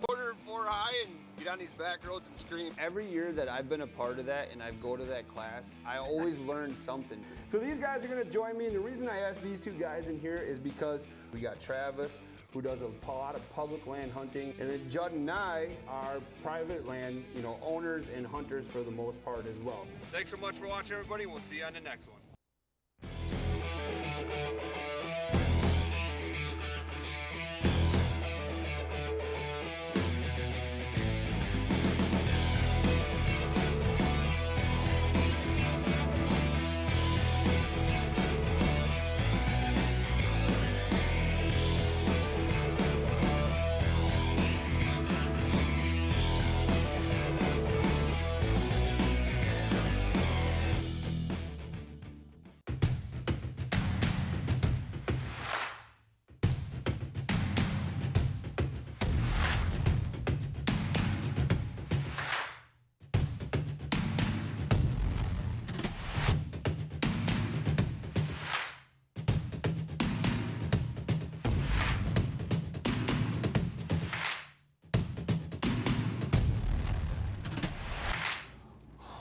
404 high, and get on these back roads and scream. Every year that I've been a part of that and I go to that class, I always learn something. So these guys are gonna join me, and the reason I asked these two guys in here is because we got Travis, who does a lot of public land hunting, and then Judd and I are private land, owners and hunters for the most part as well. Thanks so much for watching, everybody. We'll see you on the next one.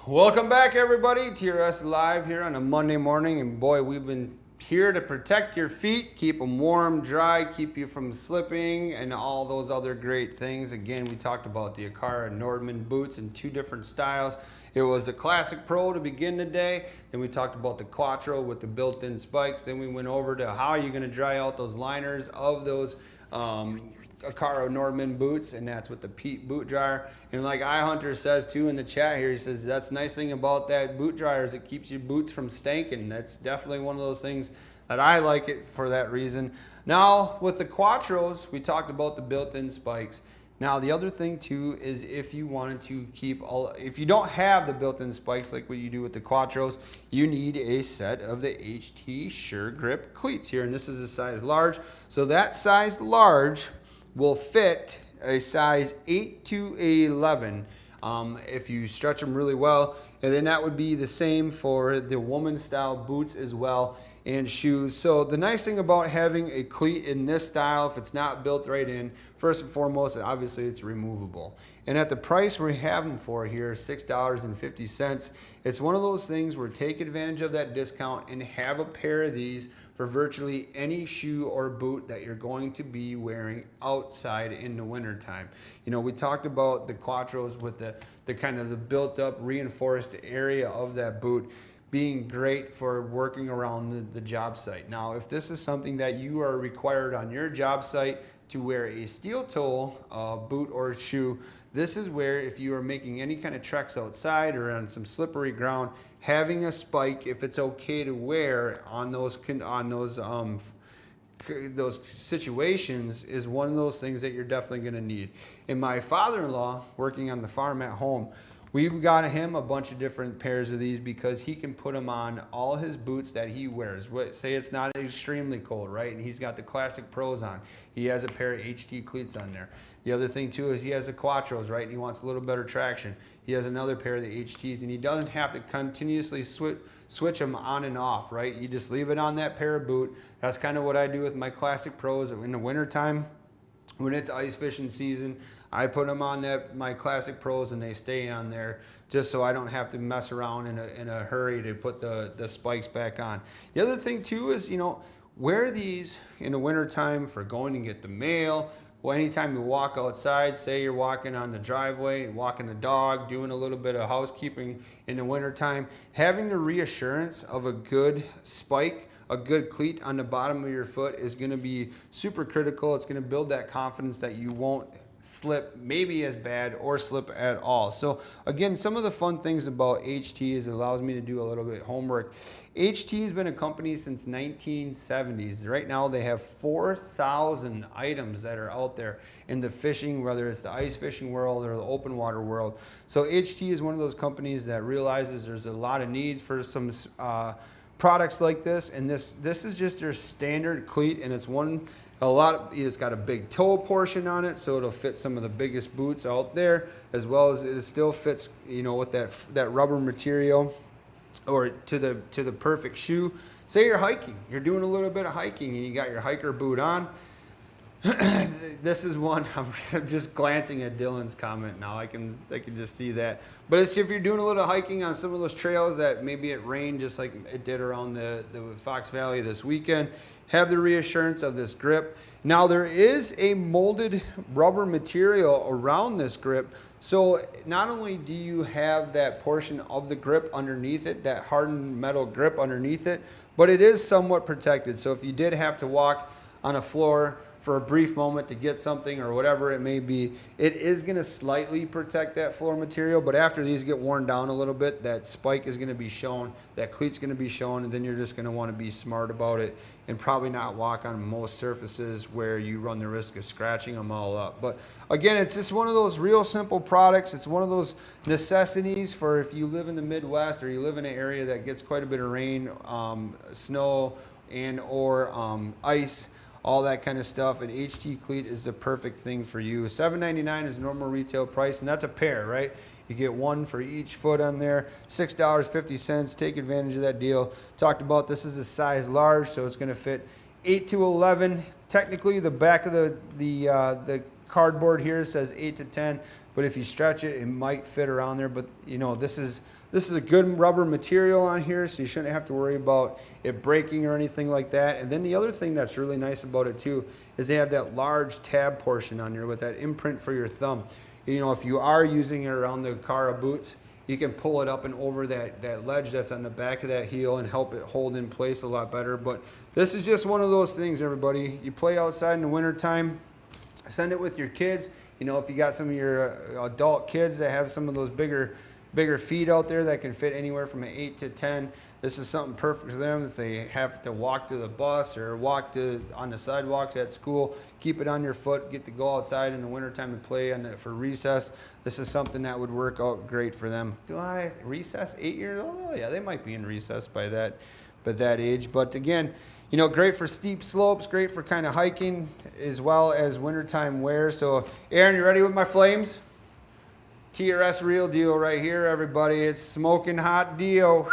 Welcome back, everybody. TRS Live here on a Monday morning, and boy, we've been here to protect your feet, keep them warm, dry, keep you from slipping, and all those other great things. Again, we talked about the Akara and Nordman boots in two different styles. It was the Classic Pro to begin the day, then we talked about the Quattro with the built-in spikes, then we went over to how you're going to dry out those liners of those Akara Nordman boots, and that's with the Pete boot dryer. And like iHunter says too in the chat here, he says that's the nice thing about that boot dryer is it keeps your boots from stanking. That's definitely one of those things that I like it for that reason. Now with the Quattros, we talked about the built-in spikes. Now the other thing too is if you wanted to if you don't have the built-in spikes like what you do with the Quattros, you need a set of the HT Sure Grip cleats here, and this is a size large. So that size large will fit a size 8 to 11 if you stretch them really well. And then that would be the same for the woman style boots as well and shoes. So the nice thing about having a cleat in this style, if it's not built right in, first and foremost, obviously it's removable. And at the price we have them for here, $6.50, it's one of those things where take advantage of that discount and have a pair of these for virtually any shoe or boot that you're going to be wearing outside in the winter time. We talked about the Quattros with the kind of the built up reinforced area of that boot being great for working around the job site. Now, if this is something that you are required on your job site to wear a steel toe boot or shoe, this is where if you are making any kind of treks outside or on some slippery ground, having a spike, if it's okay to wear on those situations, is one of those things that you're definitely going to need. And my father-in-law, working on the farm at home, we got him a bunch of different pairs of these because he can put them on all his boots that he wears. Say it's not extremely cold, right? And he's got the Classic Pros on. He has a pair of HT cleats on there. The other thing too is he has the Quattros, right? And he wants a little better traction. He has another pair of the HTs, and he doesn't have to continuously switch them on and off, right? You just leave it on that pair of boot. That's kind of what I do with my Classic Pros in the wintertime. when it's ice fishing season, I put them on my Classic Pros and they stay on there just so I don't have to mess around in a hurry to put the spikes back on. The other thing too is, wear these in the wintertime for going to get the mail. Well, anytime you walk outside, say you're walking on the driveway, walking the dog, doing a little bit of housekeeping in the wintertime, having the reassurance of a good spike, a good cleat on the bottom of your foot is going to be super critical. It's going to build that confidence that you won't slip maybe as bad or slip at all. So again, some of the fun things about HT is it allows me to do a little bit of homework. HT has been a company since 1970s. Right now they have 4,000 items that are out there in the fishing, whether it's the ice fishing world or the open water world. So HT is one of those companies that realizes there's a lot of needs for some products like this, and this is just their standard cleat, and it's it's got a big toe portion on it, so it'll fit some of the biggest boots out there, as well as it still fits, with that rubber material, or to the perfect shoe. Say you're hiking, you're doing a little bit of hiking, and you got your hiker boot on. This is one, I'm just glancing at Dylan's comment now. I can just see that. But it's if you're doing a little hiking on some of those trails that maybe it rained just like it did around the Fox Valley this weekend, have the reassurance of this grip. Now there is a molded rubber material around this grip. So not only do you have that portion of the grip underneath it, that hardened metal grip underneath it, but it is somewhat protected. So if you did have to walk on a floor for a brief moment to get something or whatever it may be, it is going to slightly protect that floor material, but after these get worn down a little bit, that spike is going to be shown, that cleat's going to be shown, and then you're just going to want to be smart about it and probably not walk on most surfaces where you run the risk of scratching them all up. But again, it's just one of those real simple products. It's one of those necessities for if you live in the Midwest or you live in an area that gets quite a bit of rain, snow, and or ice, all that kind of stuff. An HT cleat is the perfect thing for you. $7.99 is normal retail price, and that's a pair, right? You get one for each foot on there, $6.50. Take advantage of that deal. Talked about this is a size large, so it's going to fit 8 to 11. Technically, the back of the cardboard here says 8 to 10, but if you stretch it, it might fit around there. But this is a good rubber material on here, so you shouldn't have to worry about it breaking or anything like that. And then the other thing that's really nice about it too is they have that large tab portion on here with that imprint for your thumb. If you are using it around the Akara boots, you can pull it up and over that ledge that's on the back of that heel and help it hold in place a lot better. But this is just one of those things, everybody. You play outside in the wintertime, send it with your kids. If you got some of your adult kids that have some of those bigger feet out there that can fit anywhere from an 8 to 10. This is something perfect for them if they have to walk to the bus or walk on the sidewalks at school. Keep it on your foot, get to go outside in the wintertime and play for recess. This is something that would work out great for them. Do I recess 8 years old? Oh yeah, they might be in recess by that age. But again, great for steep slopes, great for kind of hiking as well as wintertime wear. So Aaron, you ready with my flames? TRS real deal right here, everybody. It's smoking hot deal.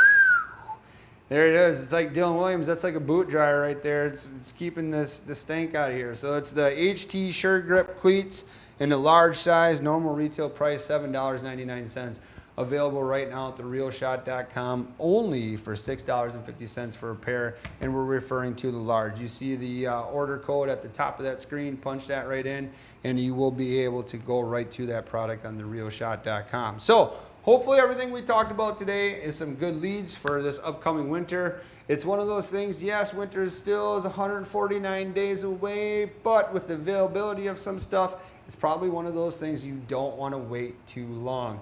There it is. It's like Dylan Williams. That's like a boot dryer right there. It's keeping the stank out of here. So it's the HT Sure Grip cleats in the large size. Normal retail price $7.99. Available right now at therealshot.com only for $6.50 for a pair, and we're referring to the large. You see the order code at the top of that screen. Punch that right in, and you will be able to go right to that product on therealshot.com. So hopefully everything we talked about today is some good leads for this upcoming winter. It's one of those things, yes, winter still is 149 days away, but with the availability of some stuff, it's probably one of those things you don't want to wait too long.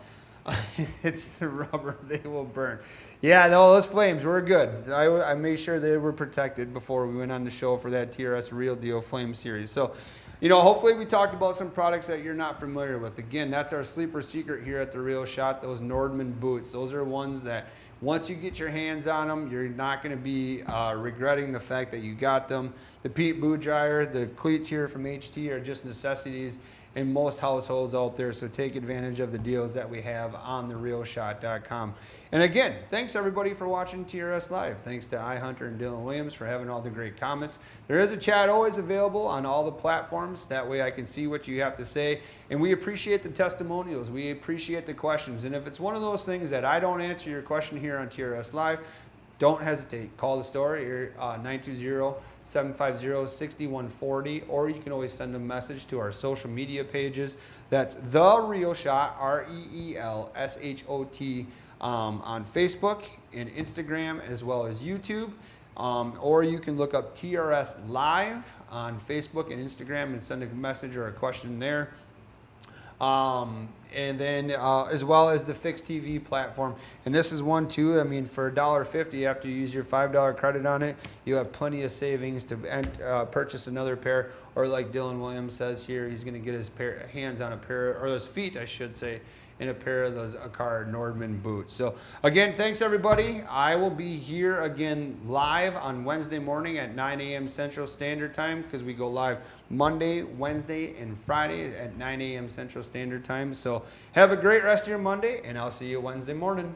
It's the rubber, they will burn. Yeah, no, those flames were good. I made sure they were protected before we went on the show for that TRS Real Deal Flame Series. So, hopefully we talked about some products that you're not familiar with. Again, that's our sleeper secret here at The Real Shot, those Nordman boots. Those are ones that once you get your hands on them, you're not going to be regretting the fact that you got them. The Pete boot dryer, the cleats here from HT are just necessities. in most households out there. So take advantage of the deals that we have on therealshot.com. And again, thanks everybody for watching TRS Live. Thanks to iHunter and Dylan Williams for having all the great comments. There is a chat always available on all the platforms. That way I can see what you have to say. And we appreciate the testimonials. We appreciate the questions. And if it's one of those things that I don't answer your question here on TRS Live, don't hesitate. Call the store here, 920-750-6140, or you can always send a message to our social media pages. That's The Real Shot, REELSHOT, on Facebook and Instagram, as well as YouTube. Or you can look up TRS Live on Facebook and Instagram and send a message or a question there. And then as well as the Fix TV platform. And this is one too. I mean, for $1.50 after you use your $5 credit on it, you have plenty of savings to purchase another pair. Or like Dylan Williams says here, he's going to get his hands on a pair, or his feet, I should say, in a pair of those Akara Nordman boots. So again, thanks everybody. I will be here again live on Wednesday morning at 9 a.m. Central Standard Time, because we go live Monday, Wednesday, and Friday at 9 a.m. Central Standard Time. So have a great rest of your Monday, and I'll see you Wednesday morning.